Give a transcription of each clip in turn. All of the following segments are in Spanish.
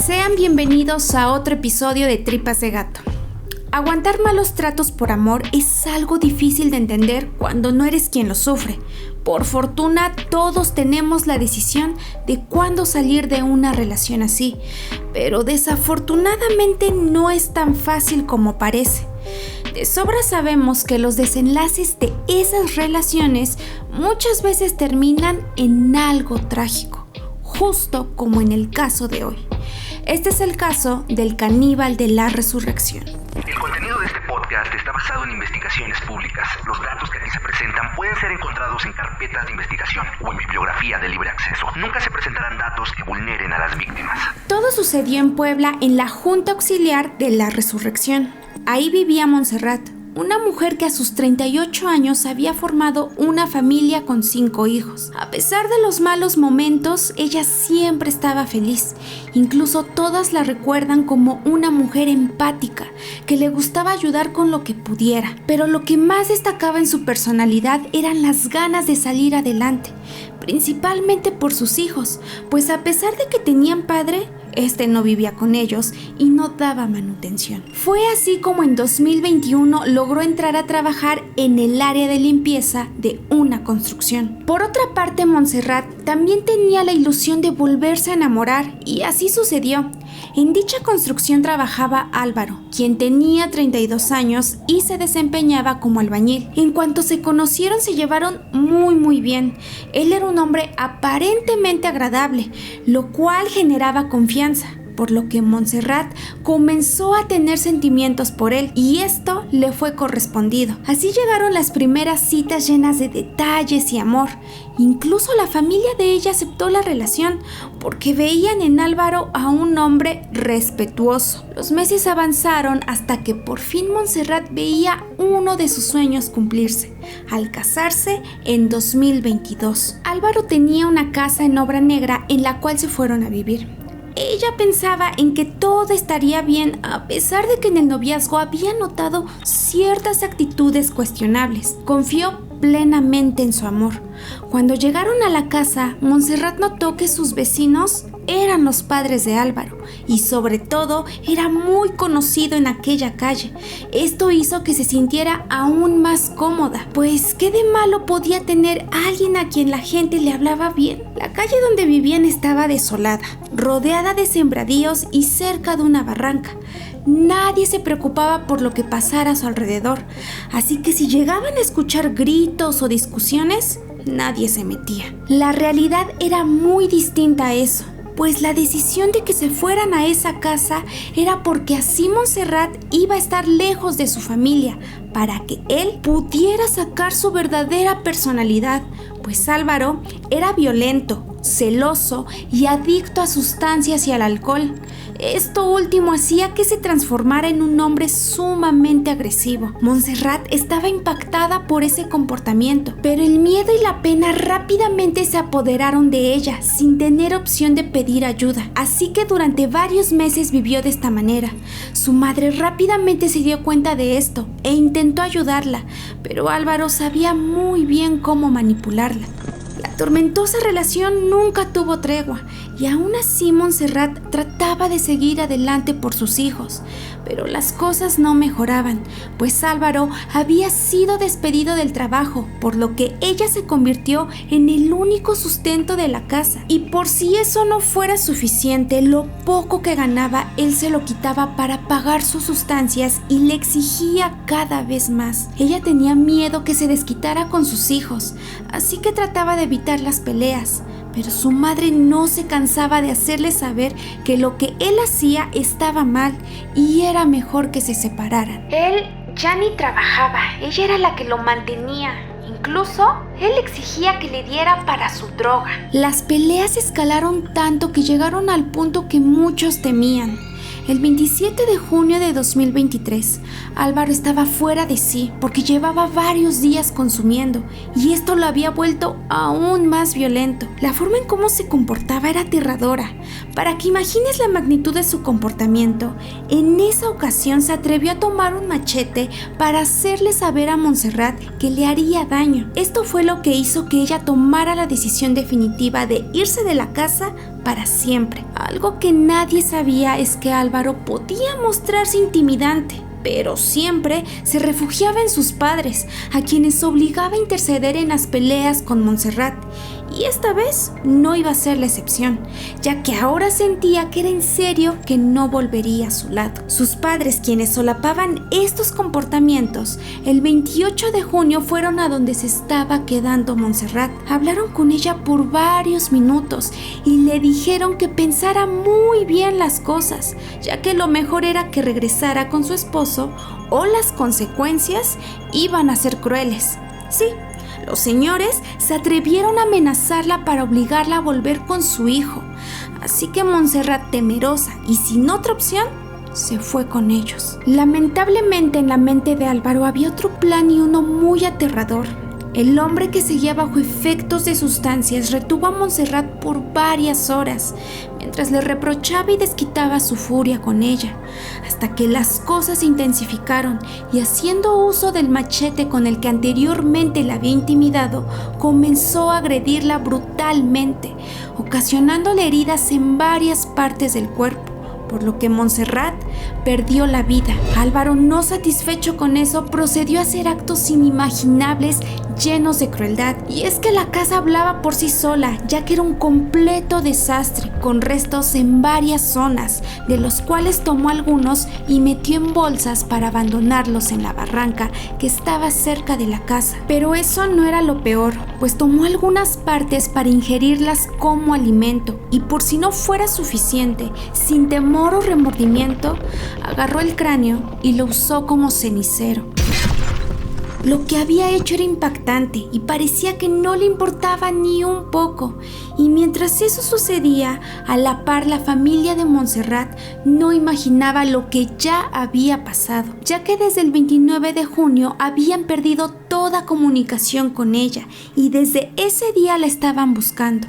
Sean bienvenidos a otro episodio de Tripas de Gato. Aguantar malos tratos por amor es algo difícil de entender cuando no eres quien lo sufre. Por fortuna, todos tenemos la decisión de cuándo salir de una relación así, pero desafortunadamente no es tan fácil como parece. De sobra sabemos que los desenlaces de esas relaciones muchas veces terminan en algo trágico, justo como en el caso de hoy. Este es el caso del caníbal de la resurrección. El contenido de este podcast está basado en investigaciones públicas. Los datos que aquí se presentan pueden ser encontrados en carpetas de investigación o en bibliografía de libre acceso. Nunca se presentarán datos que vulneren a las víctimas. Todo sucedió en Puebla, en la Junta Auxiliar de la Resurrección. Ahí vivía Montserrat, una mujer que a sus 38 años había formado una familia con 5 hijos. A pesar de los malos momentos, ella siempre estaba feliz. Incluso todas la recuerdan como una mujer empática, que le gustaba ayudar con lo que pudiera. Pero lo que más destacaba en su personalidad eran las ganas de salir adelante, principalmente por sus hijos, pues a pesar de que tenían padre, este no vivía con ellos y no daba manutención. Fue así como en 2021 logró entrar a trabajar en el área de limpieza de una construcción. Por otra parte, Montserrat también tenía la ilusión de volverse a enamorar y así sucedió. En dicha construcción trabajaba Álvaro, quien tenía 32 años y se desempeñaba como albañil. En cuanto se conocieron, se llevaron muy bien. Él era un hombre aparentemente agradable, lo cual generaba confianza, por lo que Montserrat comenzó a tener sentimientos por él y esto le fue correspondido. Así llegaron las primeras citas llenas de detalles y amor. Incluso la familia de ella aceptó la relación porque veían en Álvaro a un hombre respetuoso. Los meses avanzaron hasta que por fin Montserrat veía uno de sus sueños cumplirse, al casarse en 2022. Álvaro tenía una casa en obra negra en la cual se fueron a vivir. Ella pensaba en que todo estaría bien a pesar de que en el noviazgo había notado ciertas actitudes cuestionables. Confió plenamente en su amor. Cuando llegaron a la casa, Montserrat notó que sus vecinos eran los padres de Álvaro y sobre todo era muy conocido en aquella calle. Esto hizo que se sintiera aún más cómoda, pues ¿qué de malo podía tener alguien a quien la gente le hablaba bien? La calle donde vivían estaba desolada, rodeada de sembradíos y cerca de una barranca. Nadie se preocupaba por lo que pasara a su alrededor, así que si llegaban a escuchar gritos o discusiones, nadie se metía. La realidad era muy distinta a eso, pues la decisión de que se fueran a esa casa era porque así Montserrat iba a estar lejos de su familia, para que él pudiera sacar su verdadera personalidad, pues Álvaro era violento, celoso y adicto a sustancias y al alcohol. Esto último hacía que se transformara en un hombre sumamente agresivo. Montserrat estaba impactada por ese comportamiento, pero el miedo y la pena rápidamente se apoderaron de ella sin tener opción de pedir ayuda. Así que durante varios meses vivió de esta manera. Su madre rápidamente se dio cuenta de esto e intentó ayudarla, pero Álvaro sabía muy bien cómo manipularla. La tormentosa relación nunca tuvo tregua y aún así Montserrat trataba de seguir adelante por sus hijos, pero las cosas no mejoraban, pues Álvaro había sido despedido del trabajo, por lo que ella se convirtió en el único sustento de la casa. Y por si eso no fuera suficiente, lo poco que ganaba él se lo quitaba para pagar sus sustancias y le exigía cada vez más. Ella tenía miedo que se desquitara con sus hijos, así que trataba de evitar las peleas, pero su madre no se cansaba de hacerle saber que lo que él hacía estaba mal y era mejor que se separaran. Él ya ni trabajaba, ella era la que lo mantenía. Incluso, él exigía que le diera para su droga. Las peleas escalaron tanto que llegaron al punto que muchos temían. El 27 de junio de 2023, Álvaro estaba fuera de sí porque llevaba varios días consumiendo y esto lo había vuelto aún más violento. La forma en cómo se comportaba era aterradora. Para que imagines la magnitud de su comportamiento, en esa ocasión se atrevió a tomar un machete para hacerle saber a Montserrat que le haría daño. Esto fue lo que hizo que ella tomara la decisión definitiva de irse de la casa para siempre. Algo que nadie sabía es que Álvaro podía mostrarse intimidante, pero siempre se refugiaba en sus padres, a quienes obligaba a interceder en las peleas con Montserrat. Y esta vez no iba a ser la excepción, ya que ahora sentía que era en serio que no volvería a su lado. Sus padres, quienes solapaban estos comportamientos, el 28 de junio fueron a donde se estaba quedando Montserrat. Hablaron con ella por varios minutos y le dijeron que pensara muy bien las cosas, ya que lo mejor era que regresara con su esposo o las consecuencias iban a ser crueles. Sí, los señores se atrevieron a amenazarla para obligarla a volver con su hijo. Así que Montserrat, temerosa y sin otra opción, se fue con ellos. Lamentablemente en la mente de Álvaro había otro plan, y uno muy aterrador. El hombre, que seguía bajo efectos de sustancias, retuvo a Montserrat por varias horas, mientras le reprochaba y desquitaba su furia con ella, hasta que las cosas se intensificaron, y haciendo uso del machete con el que anteriormente la había intimidado, comenzó a agredirla brutalmente, ocasionándole heridas en varias partes del cuerpo, por lo que Montserrat perdió la vida. Álvaro, no satisfecho con eso, procedió a hacer actos inimaginables llenos de crueldad. Y es que la casa hablaba por sí sola, ya que era un completo desastre, con restos en varias zonas, de los cuales tomó algunos y metió en bolsas para abandonarlos en la barranca que estaba cerca de la casa. Pero eso no era lo peor, pues tomó algunas partes para ingerirlas como alimento, y por si no fuera suficiente, sin temor o remordimiento, agarró el cráneo y lo usó como cenicero. Lo que había hecho era impactante y parecía que no le importaba ni un poco. Y mientras eso sucedía, a la par, la familia de Montserrat no imaginaba lo que ya había pasado, ya que desde el 29 de junio habían perdido toda comunicación con ella, y desde ese día la estaban buscando,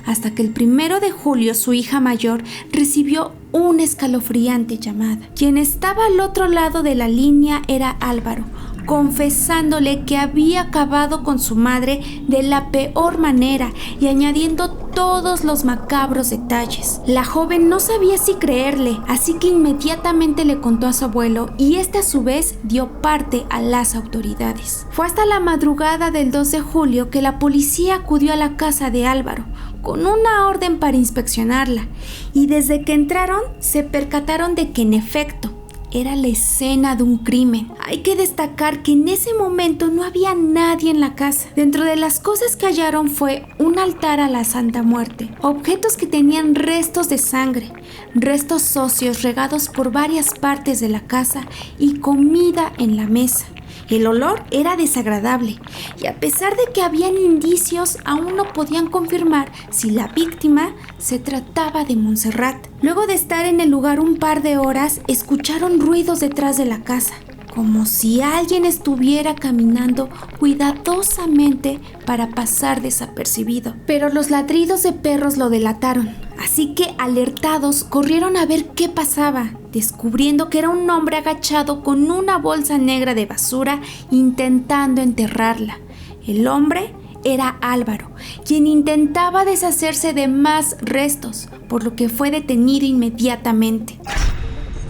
hasta que el 1 de julio su hija mayor recibió una escalofriante llamada. Quien estaba al otro lado de la línea era Álvaro, confesándole que había acabado con su madre de la peor manera y añadiendo todos los macabros detalles. La joven no sabía si creerle, así que inmediatamente le contó a su abuelo, y este a su vez dio parte a las autoridades. Fue hasta la madrugada del 2 de julio que la policía acudió a la casa de Álvaro con una orden para inspeccionarla, y desde que entraron se percataron de que en efecto era la escena de un crimen. Hay que destacar que en ese momento no había nadie en la casa. Dentro de las cosas que hallaron fue un altar a la Santa Muerte, objetos que tenían restos de sangre, restos óseos regados por varias partes de la casa y comida en la mesa. El olor era desagradable, y a pesar de que habían indicios, aún no podían confirmar si la víctima se trataba de Montserrat. Luego de estar en el lugar un par de horas, escucharon ruidos detrás de la casa, como si alguien estuviera caminando cuidadosamente para pasar desapercibido. Pero los ladridos de perros lo delataron, así que alertados corrieron a ver qué pasaba, descubriendo que era un hombre agachado con una bolsa negra de basura intentando enterrarla. El hombre era Álvaro, quien intentaba deshacerse de más restos, por lo que fue detenido inmediatamente.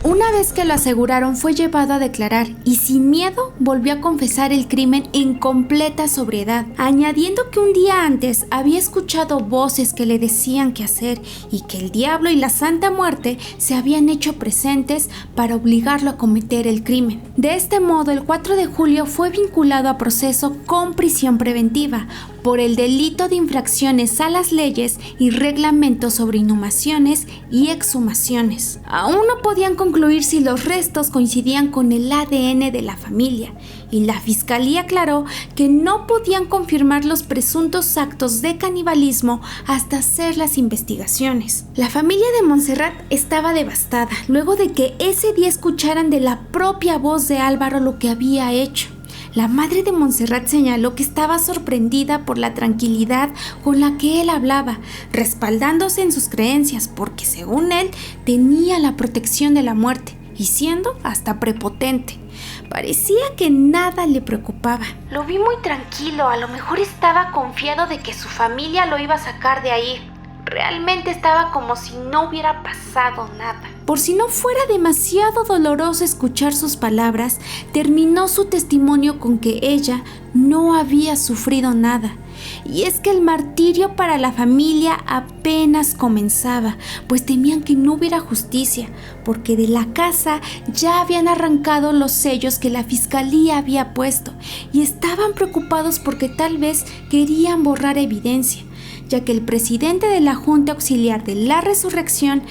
Una vez que lo aseguraron, fue llevado a declarar y sin miedo volvió a confesar el crimen en completa sobriedad, añadiendo que un día antes había escuchado voces que le decían qué hacer y que el diablo y la Santa Muerte se habían hecho presentes para obligarlo a cometer el crimen. De este modo, el 4 de julio fue vinculado a proceso con prisión preventiva por el delito de infracciones a las leyes y reglamentos sobre inhumaciones y exhumaciones. Aún no podían concluir si los restos coincidían con el ADN de la familia, y la fiscalía aclaró que no podían confirmar los presuntos actos de canibalismo hasta hacer las investigaciones. La familia de Montserrat estaba devastada luego de que ese día escucharan de la propia voz de Álvaro lo que había hecho. La madre de Montserrat señaló que estaba sorprendida por la tranquilidad con la que él hablaba, respaldándose en sus creencias, porque según él tenía la protección de la muerte y siendo hasta prepotente. Parecía que nada le preocupaba. Lo vi muy tranquilo, a lo mejor estaba confiado de que su familia lo iba a sacar de ahí. realmente estaba como si no hubiera pasado nada. Por si no fuera demasiado doloroso escuchar sus palabras, terminó su testimonio con que ella no había sufrido nada. Y es que el martirio para la familia apenas comenzaba, pues temían que no hubiera justicia, porque de la casa ya habían arrancado los sellos que la fiscalía había puesto y estaban preocupados porque tal vez querían borrar evidencia, ya que el presidente de la Junta Auxiliar de la Resurrección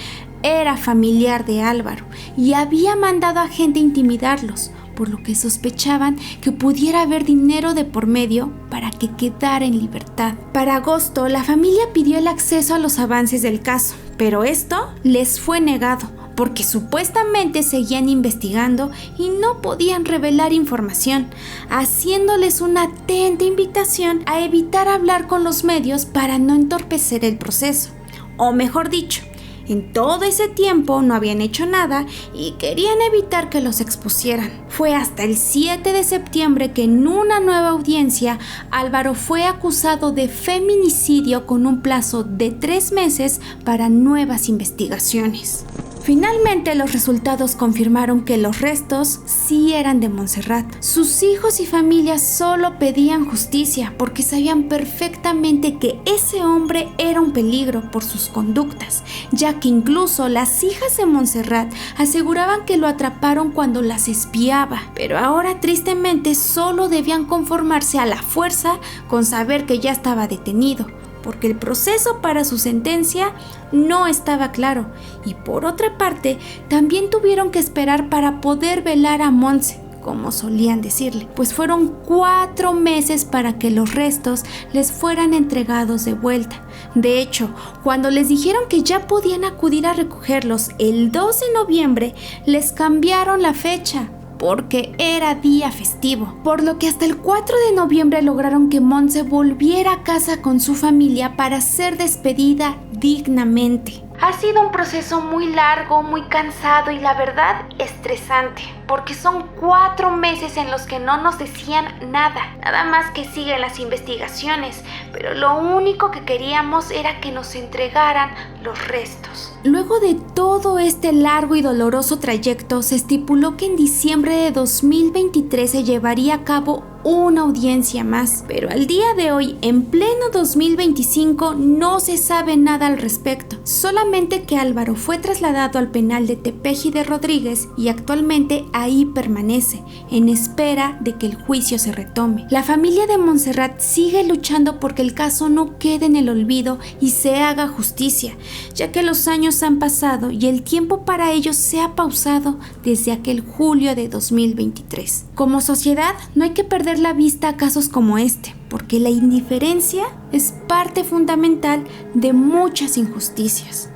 era familiar de Álvaro y había mandado a gente a intimidarlos, por lo que sospechaban que pudiera haber dinero de por medio para que quedara en libertad. Para agosto, la familia pidió el acceso a los avances del caso, pero esto les fue negado, porque supuestamente seguían investigando y no podían revelar información, haciéndoles una atenta invitación a evitar hablar con los medios para no entorpecer el proceso. O mejor dicho, en todo ese tiempo no habían hecho nada y querían evitar que los expusieran. Fue hasta el 7 de septiembre que en una nueva audiencia, Álvaro fue acusado de feminicidio con un plazo de 3 meses para nuevas investigaciones. Finalmente, los resultados confirmaron que los restos sí eran de Montserrat. Sus hijos y familia solo pedían justicia porque sabían perfectamente que ese hombre era un peligro por sus conductas, ya que incluso las hijas de Montserrat aseguraban que lo atraparon cuando las espiaba. Pero ahora, tristemente, solo debían conformarse a la fuerza con saber que ya estaba detenido, porque el proceso para su sentencia no estaba claro, y por otra parte también tuvieron que esperar para poder velar a Monse, como solían decirle, pues fueron 4 meses para que los restos les fueran entregados de vuelta. De hecho, cuando les dijeron que ya podían acudir a recogerlos el 2 de noviembre, les cambiaron la fecha, porque era día festivo, por lo que hasta el 4 de noviembre lograron que Monse volviera a casa con su familia para ser despedida dignamente. Ha sido un proceso muy largo, muy cansado y la verdad estresante, porque son 4 meses en los que no nos decían nada más que siguen las investigaciones, pero lo único que queríamos era que nos entregaran los restos. Luego de todo este largo y doloroso trayecto, se estipuló que en diciembre de 2023 se llevaría a cabo una audiencia más, pero al día de hoy, en pleno 2025, no se sabe nada al respecto, solamente que Álvaro fue trasladado al penal de Tepeji de Rodríguez y actualmente ahí permanece, en espera de que el juicio se retome. La familia de Montserrat sigue luchando porque el caso no quede en el olvido y se haga justicia, ya que los años han pasado y el tiempo para ellos se ha pausado desde aquel julio de 2023. Como sociedad, no hay que perder la vista a casos como este, porque la indiferencia es parte fundamental de muchas injusticias.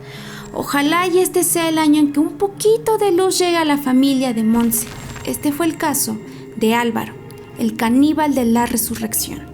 Ojalá y este sea el año en que un poquito de luz llegue a la familia de Monse. Este fue el caso de Álvaro, el caníbal de la Resurrección.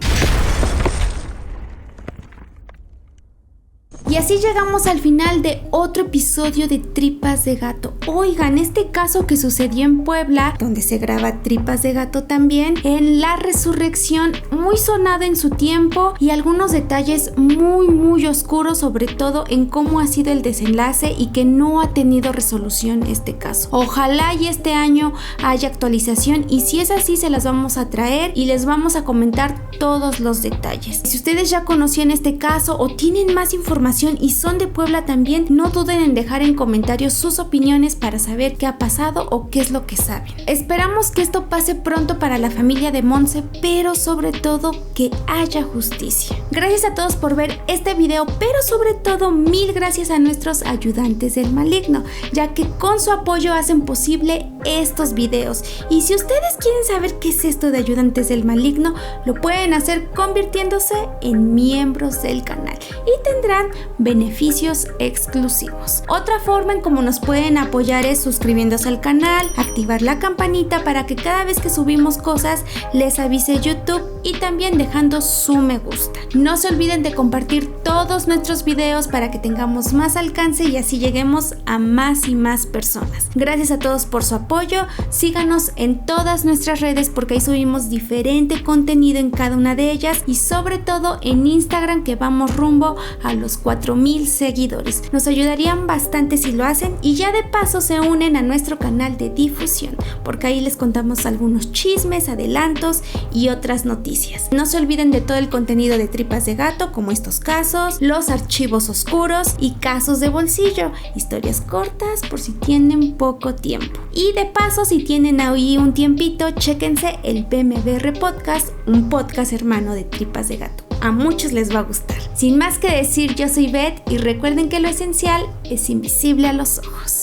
Y así llegamos al final de otro episodio de Tripas de Gato. Oigan, este caso que sucedió en Puebla, donde se graba Tripas de Gato también, en La Resurrección, muy sonado en su tiempo y algunos detalles muy oscuros, sobre todo en cómo ha sido el desenlace y que no ha tenido resolución este caso. Ojalá y este año haya actualización y si es así se las vamos a traer y les vamos a comentar todos los detalles. Si ustedes ya conocían este caso o tienen más información y son de Puebla también, no duden en dejar en comentarios sus opiniones para saber qué ha pasado o qué es lo que saben. Esperamos que esto pase pronto para la familia de Monse, pero sobre todo que haya justicia. Gracias a todos por ver este video, pero sobre todo 1000 gracias a nuestros ayudantes del maligno, ya que con su apoyo hacen posible estos videos. Y si ustedes quieren saber qué es esto de ayudantes del maligno, lo pueden hacer convirtiéndose en miembros del canal y tendrán beneficios exclusivos. Otra forma en cómo nos pueden apoyar es suscribiéndose al canal, activar la campanita para que cada vez que subimos cosas les avise YouTube y también dejando su me gusta. No se olviden de compartir todos nuestros videos para que tengamos más alcance y así lleguemos a más y más personas. Gracias a todos por su apoyo. Síganos en todas nuestras redes porque ahí subimos diferente contenido en cada una de ellas y sobre todo en Instagram, que vamos rumbo a los 4,000 seguidores. Nos ayudarían bastante si lo hacen y ya de paso se unen a nuestro canal de difusión porque ahí les contamos algunos chismes, adelantos y otras noticias. No se olviden de todo el contenido de Tripas de Gato, como estos casos, los archivos oscuros y casos de bolsillo, historias cortas por si tienen poco tiempo. Y de paso, si tienen ahí un tiempito, chéquense el PMBR Podcast, un podcast hermano de Tripas de Gato. A muchos les va a gustar. Sin más que decir, yo soy Beth y recuerden que lo esencial es invisible a los ojos.